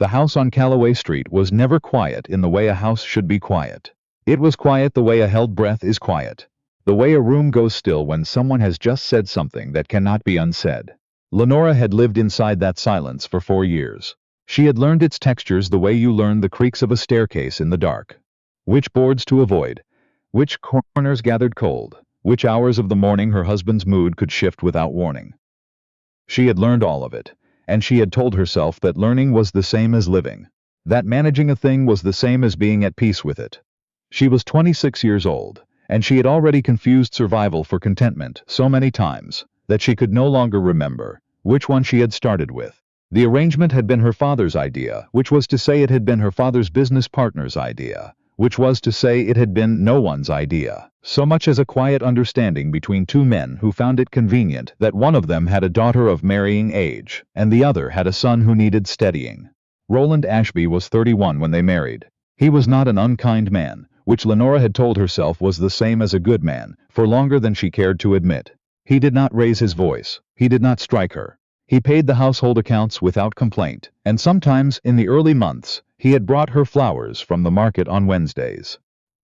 The house on Calloway Street was never quiet in the way a house should be quiet. It was quiet the way a held breath is quiet. The way a room goes still when someone has just said something that cannot be unsaid. Lenora had lived inside that silence for 4 years. She had learned its textures the way you learn the creaks of a staircase in the dark. Which boards to avoid, which corners gathered cold, which hours of the morning her husband's mood could shift without warning. She had learned all of it, and she had told herself that learning was the same as living, that managing a thing was the same as being at peace with it. She was 26 years old, and she had already confused survival for contentment so many times that she could no longer remember which one she had started with. The arrangement had been her father's idea, which was to say it had been her father's business partner's idea, which was to say it had been no one's idea, so much as a quiet understanding between two men who found it convenient that one of them had a daughter of marrying age, and the other had a son who needed steadying. Roland Ashby was 31 when they married. He was not an unkind man, which Lenora had told herself was the same as a good man, for longer than she cared to admit. He did not raise his voice. He did not strike her. He paid the household accounts without complaint, and sometimes, in the early months, he had brought her flowers from the market on Wednesdays.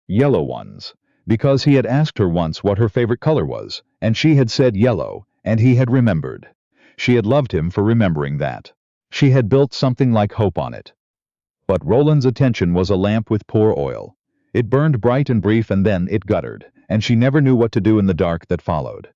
Yellow ones, because he had asked her once what her favorite color was, and she had said yellow, and he had remembered. She had loved him for remembering that. She had built something like hope on it. But Roland's attention was a lamp with poor oil. It burned bright and brief and then it guttered, and she never knew what to do in the dark that followed.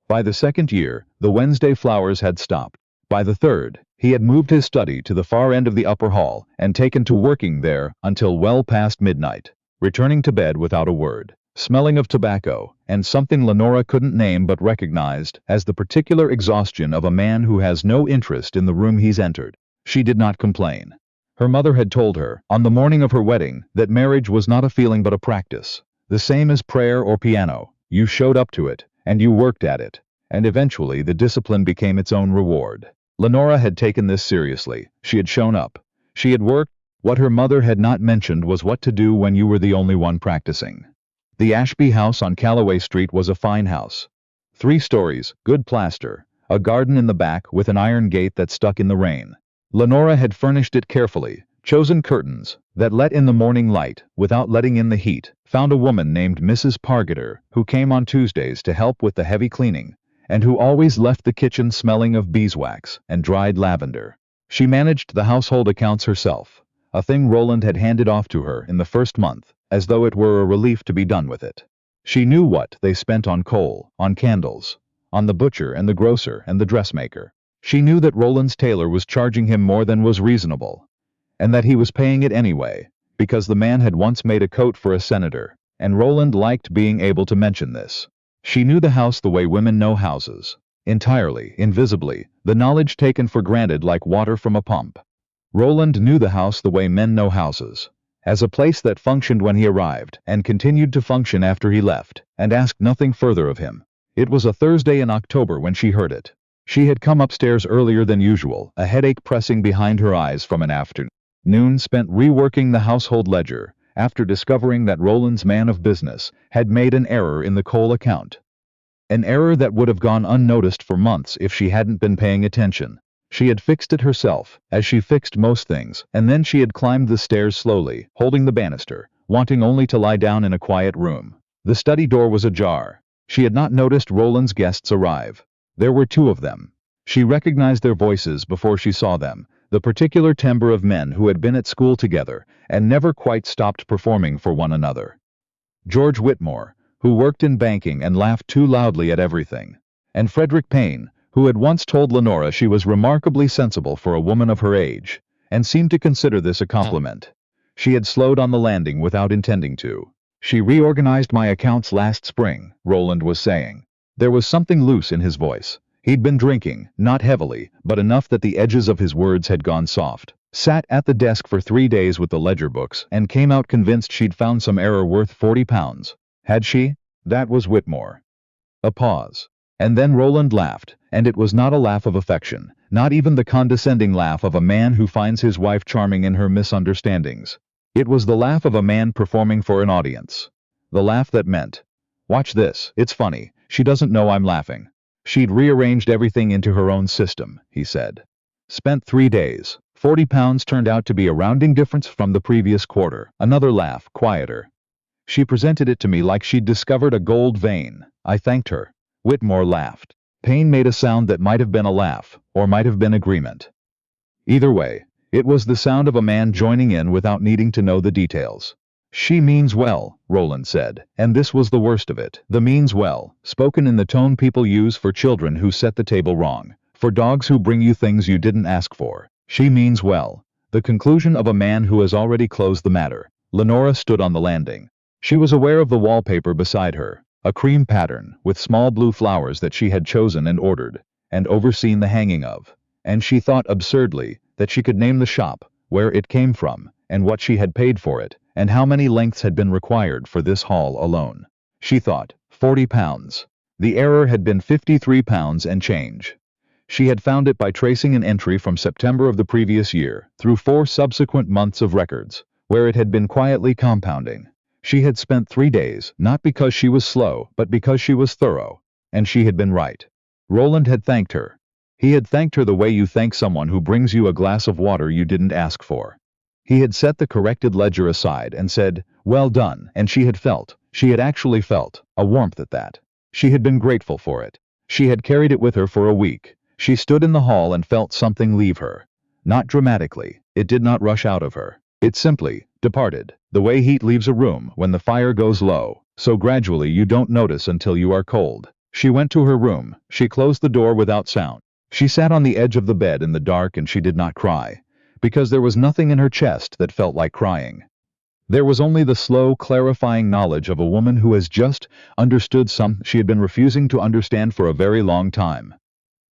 By the second year, the Wednesday flowers had stopped. By the third, he had moved his study to the far end of the upper hall and taken to working there until well past midnight, returning to bed without a word, smelling of tobacco, and something Lenora couldn't name but recognized as the particular exhaustion of a man who has no interest in the room he's entered. She did not complain. Her mother had told her, on the morning of her wedding, that marriage was not a feeling but a practice, the same as prayer or piano. You showed up to it, and you worked at it, and eventually the discipline became its own reward. Lenora had taken this seriously. She had shown up. She had worked. What her mother had not mentioned was what to do when you were the only one practicing. The Ashby house on Calloway Street was a fine house. 3 stories, good plaster, a garden in the back with an iron gate that stuck in the rain. Lenora had furnished it carefully, chosen curtains that let in the morning light without letting in the heat, found a woman named Mrs. Pargeter who came on Tuesdays to help with the heavy cleaning, and who always left the kitchen smelling of beeswax and dried lavender. She managed the household accounts herself, a thing Roland had handed off to her in the first month, as though it were a relief to be done with it. She knew what they spent on coal, on candles, on the butcher and the grocer and the dressmaker. She knew that Roland's tailor was charging him more than was reasonable, and that he was paying it anyway, because the man had once made a coat for a senator, and Roland liked being able to mention this. She knew the house the way women know houses, entirely, invisibly, the knowledge taken for granted like water from a pump. Roland knew the house the way men know houses, as a place that functioned when he arrived and continued to function after he left, and asked nothing further of him. It was a Thursday in October when she heard it. She had come upstairs earlier than usual, a headache pressing behind her eyes from an afternoon spent reworking the household ledger, after discovering that Roland's man of business had made an error in the coal account. An error that would have gone unnoticed for months if she hadn't been paying attention. She had fixed it herself, as she fixed most things, and then she had climbed the stairs slowly, holding the banister, wanting only to lie down in a quiet room. The study door was ajar. She had not noticed Roland's guests arrive. There were 2 of them. She recognized their voices before she saw them, the particular timbre of men who had been at school together and never quite stopped performing for one another. George Whitmore, who worked in banking and laughed too loudly at everything, and Frederick Payne, who had once told Lenora she was remarkably sensible for a woman of her age, and seemed to consider this a compliment. She had slowed on the landing without intending to. She reorganized my accounts last spring, Roland was saying. There was something loose in his voice. He'd been drinking, not heavily, but enough that the edges of his words had gone soft. Sat at the desk for 3 days with the ledger books and came out convinced she'd found some error worth £40. Had she? That was Whitmore. A pause. And then Roland laughed, and it was not a laugh of affection, not even the condescending laugh of a man who finds his wife charming in her misunderstandings. It was the laugh of a man performing for an audience. The laugh that meant, "Watch this, it's funny, she doesn't know I'm laughing." She'd rearranged everything into her own system, he said. Spent 3 days, £40 turned out to be a rounding difference from the previous quarter. Another laugh, quieter. She presented it to me like she'd discovered a gold vein. I thanked her. Whitmore laughed. Payne made a sound that might have been a laugh, or might have been agreement. Either way, it was the sound of a man joining in without needing to know the details. She means well, Roland said, and this was the worst of it. The means well, spoken in the tone people use for children who set the table wrong, for dogs who bring you things you didn't ask for. She means well. The conclusion of a man who has already closed the matter. Lenora stood on the landing. She was aware of the wallpaper beside her, a cream pattern with small blue flowers that she had chosen and ordered, and overseen the hanging of. And she thought absurdly that she could name the shop, where it came from, and what she had paid for it, and how many lengths had been required for this haul alone. She thought, £40. The error had been £53 and change. She had found it by tracing an entry from September of the previous year, through 4 subsequent months of records, where it had been quietly compounding. She had spent 3 days, not because she was slow, but because she was thorough, and she had been right. Roland had thanked her. He had thanked her the way you thank someone who brings you a glass of water you didn't ask for. He had set the corrected ledger aside and said, "Well done," and she had actually felt, a warmth at that. She had been grateful for it. She had carried it with her for a week. She stood in the hall and felt something leave her. Not dramatically, it did not rush out of her. It simply departed, the way heat leaves a room when the fire goes low, so gradually you don't notice until you are cold. She went to her room. She closed the door without sound. She sat on the edge of the bed in the dark and she did not cry, because there was nothing in her chest that felt like crying. There was only the slow, clarifying knowledge of a woman who has just understood something she had been refusing to understand for a very long time.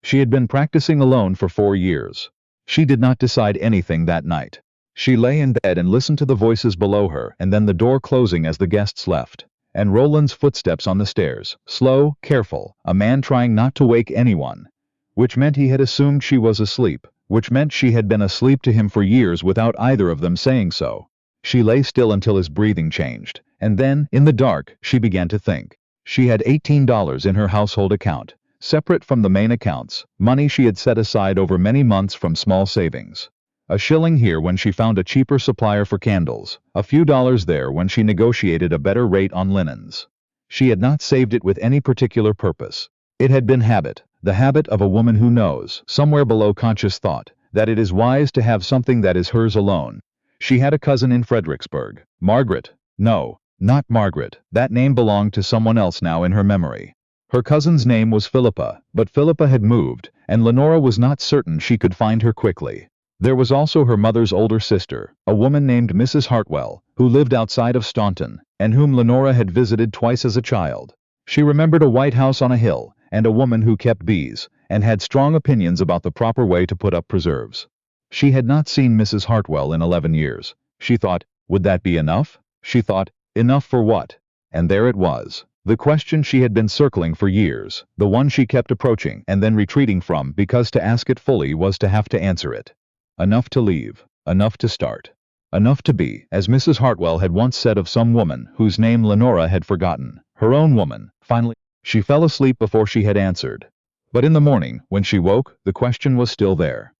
She had been practicing alone for 4 years. She did not decide anything that night. She lay in bed and listened to the voices below her, and then the door closing as the guests left, and Roland's footsteps on the stairs, slow, careful, a man trying not to wake anyone, which meant he had assumed she was asleep, which meant she had been asleep to him for years without either of them saying so. She lay still until his breathing changed, and then, in the dark, she began to think. She had $18 in her household account, separate from the main accounts, money she had set aside over many months from small savings. A shilling here when she found a cheaper supplier for candles, a few dollars there when she negotiated a better rate on linens. She had not saved it with any particular purpose. It had been habit, the habit of a woman who knows, somewhere below conscious thought, that it is wise to have something that is hers alone. She had a cousin in Fredericksburg. Margaret. No, not Margaret. That name belonged to someone else now in her memory. Her cousin's name was Philippa, but Philippa had moved, and Lenora was not certain she could find her quickly. There was also her mother's older sister, a woman named Mrs. Hartwell, who lived outside of Staunton, and whom Lenora had visited twice as a child. She remembered a white house on a hill, and a woman who kept bees, and had strong opinions about the proper way to put up preserves. She had not seen Mrs. Hartwell in 11 years. She thought, would that be enough? She thought, enough for what? And there it was. The question she had been circling for years, the one she kept approaching and then retreating from because to ask it fully was to have to answer it. Enough to leave, enough to start, enough to be, as Mrs. Hartwell had once said of some woman whose name Lenora had forgotten, her own woman. Finally, she fell asleep before she had answered. But in the morning, when she woke, the question was still there.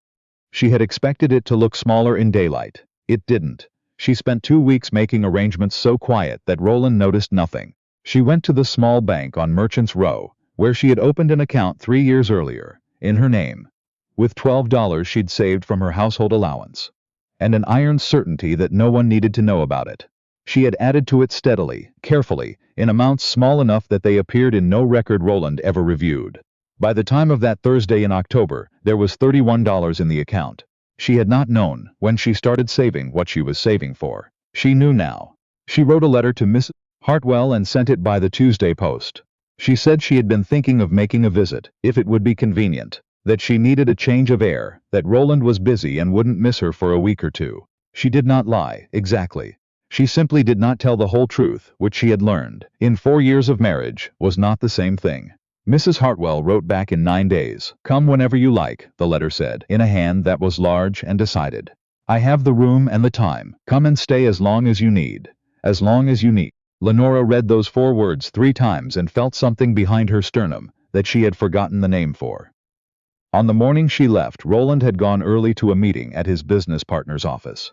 She had expected it to look smaller in daylight. It didn't. She spent 2 weeks making arrangements so quiet that Roland noticed nothing. She went to the small bank on Merchants Row, where she had opened an account 3 years earlier, in her name, with $12 she'd saved from her household allowance, and an iron certainty that no one needed to know about it. She had added to it steadily, carefully, in amounts small enough that they appeared in no record Roland ever reviewed. By the time of that Thursday in October, there was $31 in the account. She had not known, when she started saving, what she was saving for. She knew now. She wrote a letter to Mrs. Hartwell and sent it by the Tuesday post. She said she had been thinking of making a visit, if it would be convenient, that she needed a change of air, that Roland was busy and wouldn't miss her for a week or two. She did not lie, exactly. She simply did not tell the whole truth, which she had learned, in 4 years of marriage, was not the same thing. Mrs. Hartwell wrote back in 9 days. "Come whenever you like," the letter said, in a hand that was large and decided. "I have the room and the time. Come and stay as long as you need. As long as you need." Lenora read those 4 words 3 times and felt something behind her sternum that she had forgotten the name for. On the morning she left, Roland had gone early to a meeting at his business partner's office.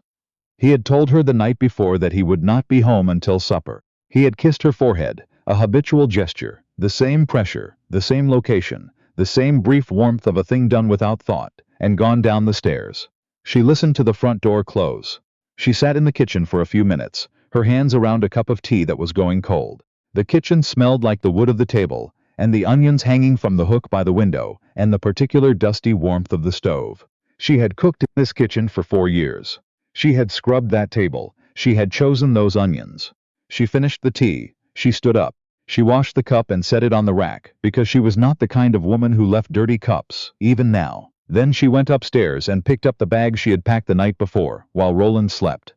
He had told her the night before that he would not be home until supper. He had kissed her forehead, a habitual gesture, the same pressure, the same location, the same brief warmth of a thing done without thought, and gone down the stairs. She listened to the front door close. She sat in the kitchen for a few minutes, her hands around a cup of tea that was going cold. The kitchen smelled like the wood of the table, and the onions hanging from the hook by the window, and the particular dusty warmth of the stove. She had cooked in this kitchen for 4 years. She had scrubbed that table. She had chosen those onions. She finished the tea. She stood up. She washed the cup and set it on the rack, because she was not the kind of woman who left dirty cups, even now. Then she went upstairs and picked up the bag she had packed the night before, while Roland slept.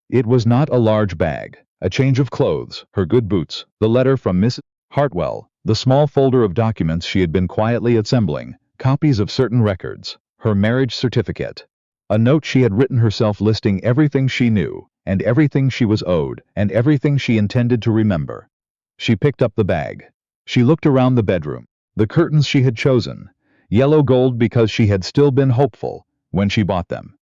It was not a large bag. A change of clothes, her good boots, the letter from Mrs. Hartwell, the small folder of documents she had been quietly assembling, copies of certain records, her marriage certificate. A note she had written herself listing everything she knew, and everything she was owed, and everything she intended to remember. She picked up the bag. She looked around the bedroom. The curtains she had chosen, yellow gold because she had still been hopeful when she bought them.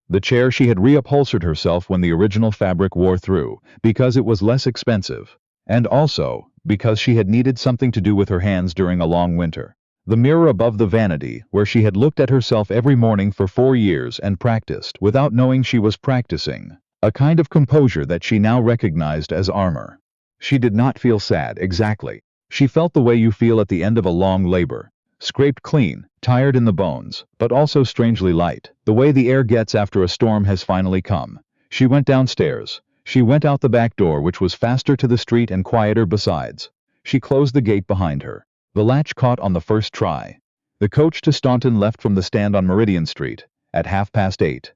The chair she had reupholstered herself when the original fabric wore through, because it was less expensive, and also because she had needed something to do with her hands during a long winter. The mirror above the vanity, where she had looked at herself every morning for 4 years and practiced, without knowing she was practicing, a kind of composure that she now recognized as armor. She did not feel sad, exactly. She felt the way you feel at the end of a long labor. Scraped clean, tired in the bones, but also strangely light, the way the air gets after a storm has finally come. She went downstairs. She went out the back door, which was faster to the street and quieter besides. She closed the gate behind her. The latch caught on the first try. The coach to Staunton left from the stand on Meridian Street at 8:30.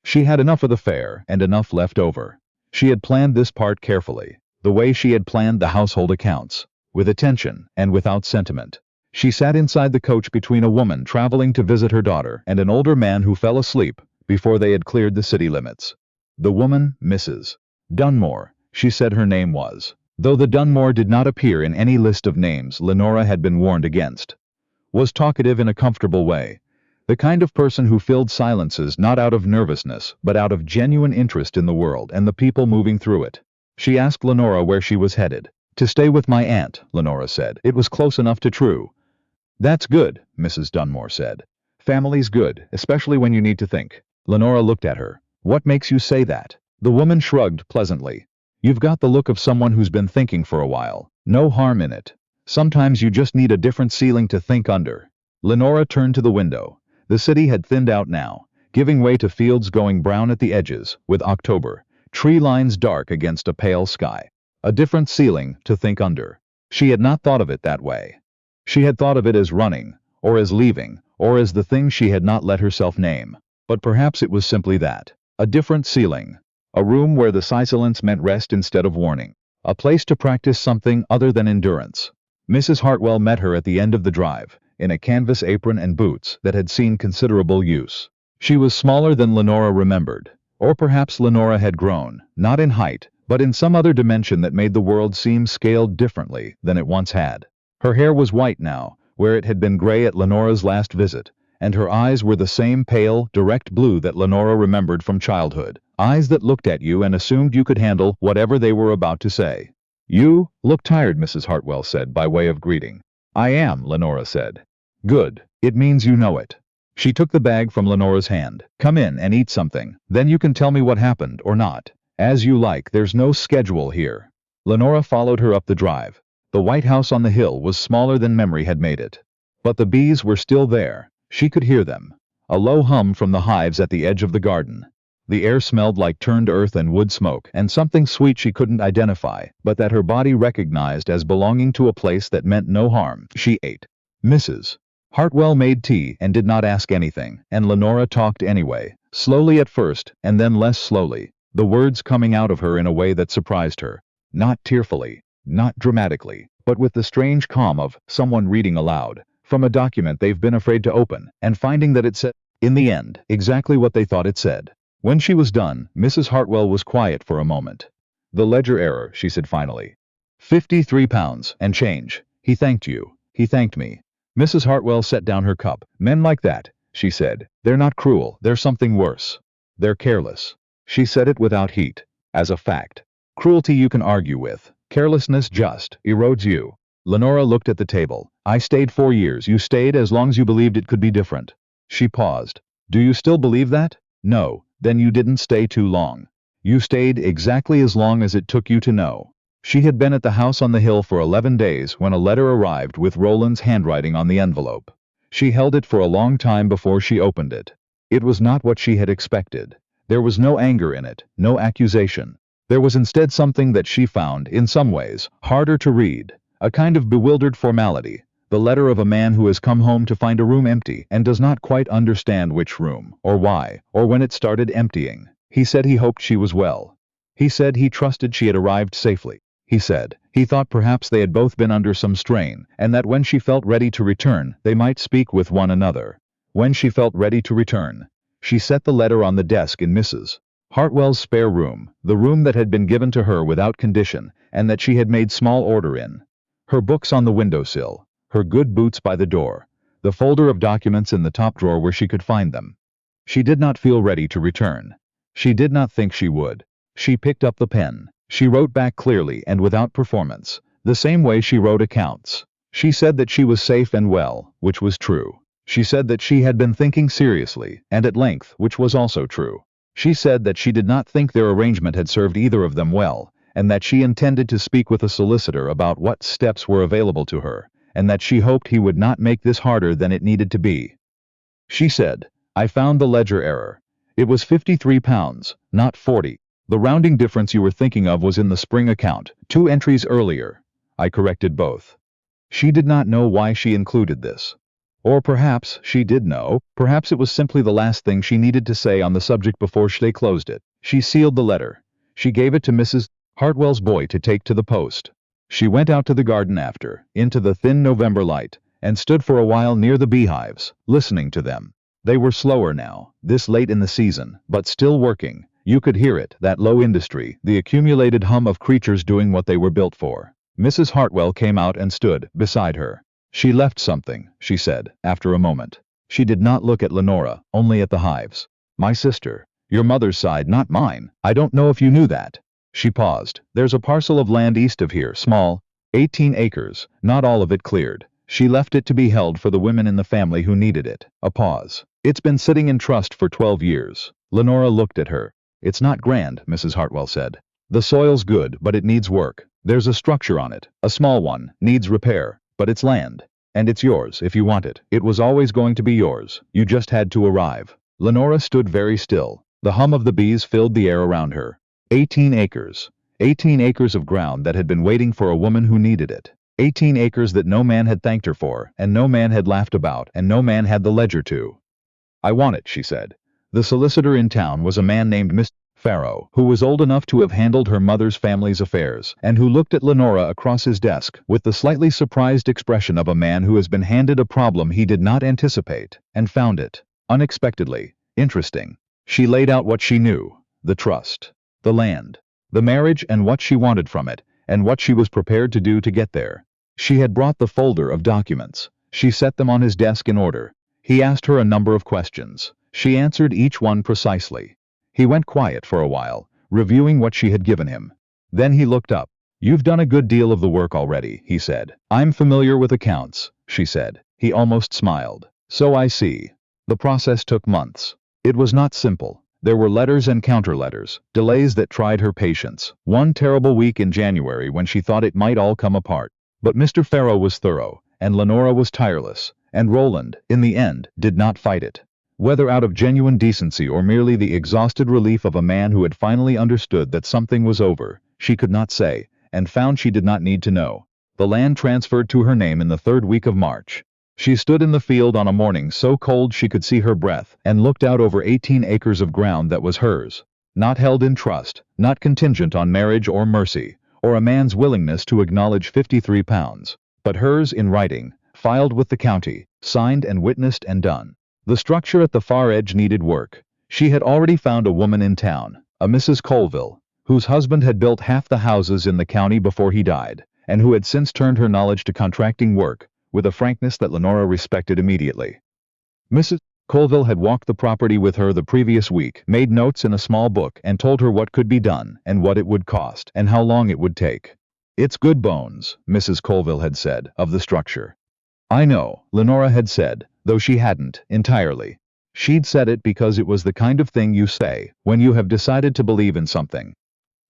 She had enough of the fare and enough left over. She had planned this part carefully, the way she had planned the household accounts, with attention and without sentiment. She sat inside the coach between a woman traveling to visit her daughter and an older man who fell asleep before they had cleared the city limits. The woman, Mrs. Dunmore, she said her name was, though the Dunmore did not appear in any list of names Lenora had been warned against, was talkative in a comfortable way, the kind of person who filled silences not out of nervousness but out of genuine interest in the world and the people moving through it. She asked Lenora where she was headed. To stay with my aunt, Lenora said. It was close enough to true. That's good, Mrs. Dunmore said. Family's good, especially when you need to think. Lenora looked at her. What makes you say that? The woman shrugged pleasantly. You've got the look of someone who's been thinking for a while. No harm in it. Sometimes you just need a different ceiling to think under. Lenora turned to the window. The city had thinned out now, giving way to fields going brown at the edges, with October, tree lines dark against a pale sky. A different ceiling to think under. She had not thought of it that way. She had thought of it as running, or as leaving, or as the thing she had not let herself name. But perhaps it was simply that. A different ceiling. A room where the silence meant rest instead of warning. A place to practice something other than endurance. Mrs. Hartwell met her at the end of the drive, in a canvas apron and boots that had seen considerable use. She was smaller than Lenora remembered. Or perhaps Lenora had grown, not in height, but in some other dimension that made the world seem scaled differently than it once had. Her hair was white now, where it had been gray at Lenora's last visit, and her eyes were the same pale, direct blue that Lenora remembered from childhood, eyes that looked at you and assumed you could handle whatever they were about to say. You look tired, Mrs. Hartwell said by way of greeting. I am, Lenora said. Good. It means you know it. She took the bag from Lenora's hand. Come in and eat something, then you can tell me what happened or not. As you like, there's no schedule here. Lenora followed her up the drive. The White House on the hill was smaller than memory had made it. But the bees were still there. She could hear them. A low hum from the hives at the edge of the garden. The air smelled like turned earth and wood smoke, and something sweet she couldn't identify, but that her body recognized as belonging to a place that meant no harm. She ate. Mrs. Hartwell made tea and did not ask anything, and Lenora talked anyway, slowly at first, and then less slowly, the words coming out of her in a way that surprised her. Not tearfully, not dramatically, but with the strange calm of someone reading aloud from a document they've been afraid to open, and finding that it said, in the end, exactly what they thought it said. When she was done, Mrs. Hartwell was quiet for a moment. The ledger error, she said finally. £53 and change. He thanked you. He thanked me. Mrs. Hartwell set down her cup. Men like that, she said. They're not cruel, they're something worse. They're careless. She said it without heat. As a fact. Cruelty you can argue with. Carelessness just erodes you. Lenora looked at the table. I stayed 4 years. You stayed as long as you believed it could be different. She paused. Do you still believe that? No. Then you didn't stay too long. You stayed exactly as long as it took you to know. She had been at the house on the hill for 11 days when a letter arrived with Roland's handwriting on the envelope. She held it for a long time before she opened it. It was not what she had expected. There was no anger in it, no accusation. There was instead something that she found, in some ways, harder to read, a kind of bewildered formality, the letter of a man who has come home to find a room empty and does not quite understand which room, or why, or when it started emptying. He said he hoped she was well. He said he trusted she had arrived safely. He said he thought perhaps they had both been under some strain, and that when she felt ready to return, they might speak with one another. When she felt ready to return, she set the letter on the desk in Mrs. Hartwell's spare room, the room that had been given to her without condition, and that she had made small order in. Her books on the windowsill, her good boots by the door, the folder of documents in the top drawer where she could find them. She did not feel ready to return. She did not think she would. She picked up the pen. She wrote back clearly and without performance, the same way she wrote accounts. She said that she was safe and well, which was true. She said that she had been thinking seriously, and at length, which was also true. She said that she did not think their arrangement had served either of them well, and that she intended to speak with a solicitor about what steps were available to her, and that she hoped he would not make this harder than it needed to be. She said, I found the ledger error. It was £53, not 40. The rounding difference you were thinking of was in the spring account, 2 entries earlier. I corrected both. She did not know why she included this. Or perhaps she did know, perhaps it was simply the last thing she needed to say on the subject before they closed it. She sealed the letter. She gave it to Mrs. Hartwell's boy to take to the post. She went out to the garden after, into the thin November light, and stood for a while near the beehives, listening to them. They were slower now, this late in the season, but still working. You could hear it, that low industry, the accumulated hum of creatures doing what they were built for. Mrs. Hartwell came out and stood beside her. She left something, she said, after a moment. She did not look at Lenora, only at the hives. My sister. Your mother's side, not mine. I don't know if you knew that. She paused. There's a parcel of land east of here, small, 18 acres, not all of it cleared. She left it to be held for the women in the family who needed it. A pause. It's been sitting in trust for 12 years. Lenora looked at her. It's not grand, Mrs. Hartwell said. The soil's good, but it needs work. There's a structure on it, a small one, needs repair. But it's land. And it's yours if you want it. It was always going to be yours. You just had to arrive. Lenora stood very still. The hum of the bees filled the air around her. 18 acres. 18 acres of ground that had been waiting for a woman who needed it. 18 acres that no man had thanked her for, and no man had laughed about, and no man had the ledger to. I want it, she said. The solicitor in town was a man named Mr. Farrow, who was old enough to have handled her mother's family's affairs, and who looked at Lenora across his desk with the slightly surprised expression of a man who has been handed a problem he did not anticipate, and found it, unexpectedly, interesting. She laid out what she knew, the trust, the land, the marriage and what she wanted from it, and what she was prepared to do to get there. She had brought the folder of documents. She set them on his desk in order. He asked her a number of questions. She answered each one precisely. He went quiet for a while, reviewing what she had given him. Then he looked up. You've done a good deal of the work already, he said. I'm familiar with accounts, she said. He almost smiled. So I see. The process took months. It was not simple. There were letters and counter-letters, delays that tried her patience. One terrible week in January when she thought it might all come apart. But Mr. Farrow was thorough, and Lenora was tireless, and Roland, in the end, did not fight it. Whether out of genuine decency or merely the exhausted relief of a man who had finally understood that something was over, she could not say, and found she did not need to know. The land transferred to her name in the 3rd week of March. She stood in the field on a morning so cold she could see her breath, and looked out over 18 acres of ground that was hers. Not held in trust, not contingent on marriage or mercy, or a man's willingness to acknowledge £53, but hers in writing, filed with the county, signed and witnessed and done. The structure at the far edge needed work. She had already found a woman in town, a Mrs. Colville, whose husband had built half the houses in the county before he died, and who had since turned her knowledge to contracting work, with a frankness that Lenora respected immediately. Mrs. Colville had walked the property with her the previous week, made notes in a small book, and told her what could be done, and what it would cost, and how long it would take. "It's good bones," Mrs. Colville had said, of the structure. "I know," Lenora had said, though she hadn't, entirely. She'd said it because it was the kind of thing you say when you have decided to believe in something.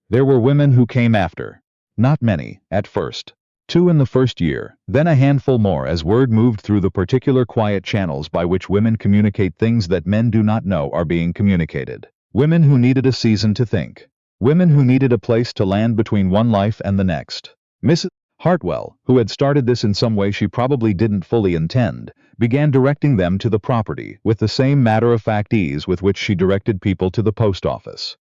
There were women who came after. Not many, at first. 2 in the first year, then a handful more as word moved through the particular quiet channels by which women communicate things that men do not know are being communicated. Women who needed a season to think. Women who needed a place to land between one life and the next. Mrs. Hartwell, who had started this in some way she probably didn't fully intend, began directing them to the property with the same matter-of-fact ease with which she directed people to the post office.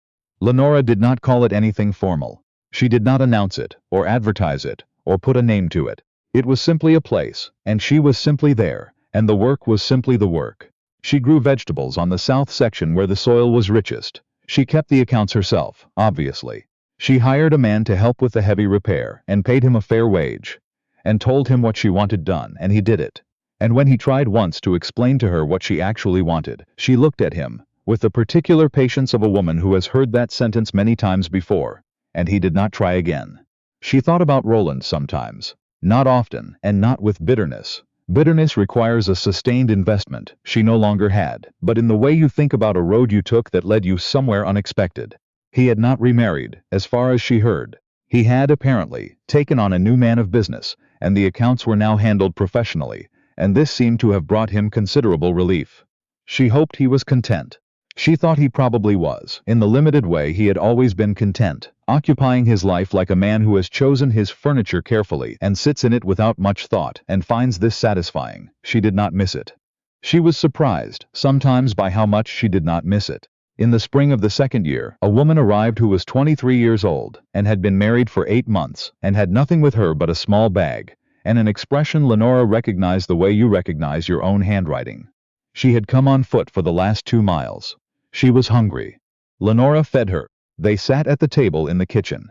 Lenora did not call it anything formal. She did not announce it, or advertise it, or put a name to it. It was simply a place, and she was simply there, and the work was simply the work. She grew vegetables on the south section where the soil was richest. She kept the accounts herself, obviously. She hired a man to help with the heavy repair, and paid him a fair wage, and told him what she wanted done, and he did it. And when he tried once to explain to her what she actually wanted, she looked at him, with the particular patience of a woman who has heard that sentence many times before, and he did not try again. She thought about Roland sometimes. Not often, and not with bitterness. Bitterness requires a sustained investment she no longer had, but in the way you think about a road you took that led you somewhere unexpected. He had not remarried, as far as she heard. He had, apparently, taken on a new man of business, and the accounts were now handled professionally, and this seemed to have brought him considerable relief. She hoped he was content. She thought he probably was. In the limited way he had always been content, occupying his life like a man who has chosen his furniture carefully and sits in it without much thought and finds this satisfying. She did not miss it. She was surprised, sometimes, by how much she did not miss it. In the spring of the second year, a woman arrived who was 23 years old, and had been married for 8 months, and had nothing with her but a small bag, and an expression Lenora recognized the way you recognize your own handwriting. She had come on foot for the last 2 miles. She was hungry. Lenora fed her. They sat at the table in the kitchen.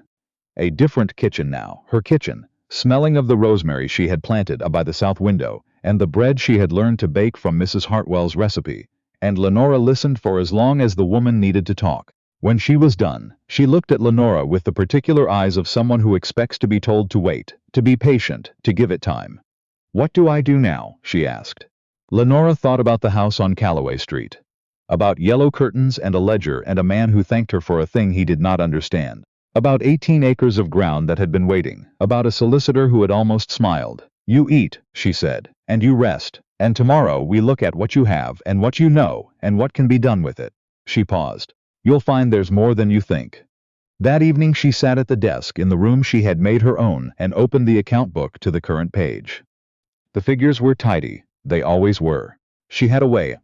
A different kitchen now, her kitchen, smelling of the rosemary she had planted by the south window, and the bread she had learned to bake from Mrs. Hartwell's recipe, and Lenora listened for as long as the woman needed to talk. When she was done, she looked at Lenora with the particular eyes of someone who expects to be told to wait, to be patient, to give it time. "What do I do now?" she asked. Lenora thought about the house on Calloway Street. About yellow curtains and a ledger and a man who thanked her for a thing he did not understand. About 18 acres of ground that had been waiting. About a solicitor who had almost smiled. "You eat," she said, "and you rest, and tomorrow we look at what you have and what you know and what can be done with it." She paused. "You'll find there's more than you think." That evening she sat at the desk in the room she had made her own and opened the account book to the current page. The figures were tidy. They always were. She had a way,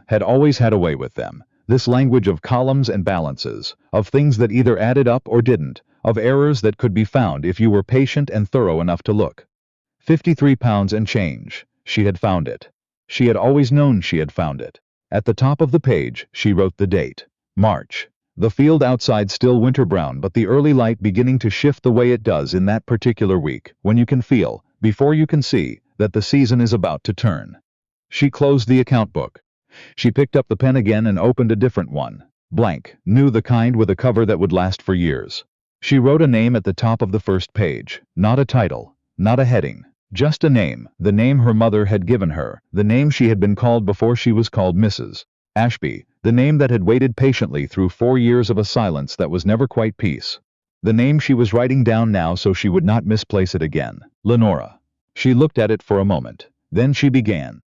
had always had a way with them. This language of columns and balances, of things that either added up or didn't, of errors that could be found if you were patient and thorough enough to look. £53 and change. She had found it. She had always known she had found it. At the top of the page, she wrote the date. March. The field outside still winter brown, but the early light beginning to shift the way it does in that particular week, when you can feel, before you can see, that the season is about to turn. She closed the account book. She picked up the pen again and opened a different one. Blank, new, the kind with a cover that would last for years. She wrote a name at the top of the first page. Not a title, not a heading. Just a name, the name her mother had given her, the name she had been called before she was called Mrs. Ashby, the name that had waited patiently through 4 years of a silence that was never quite peace. The name she was writing down now so she would not misplace it again. Lenora. She looked at it for a moment. Then she began.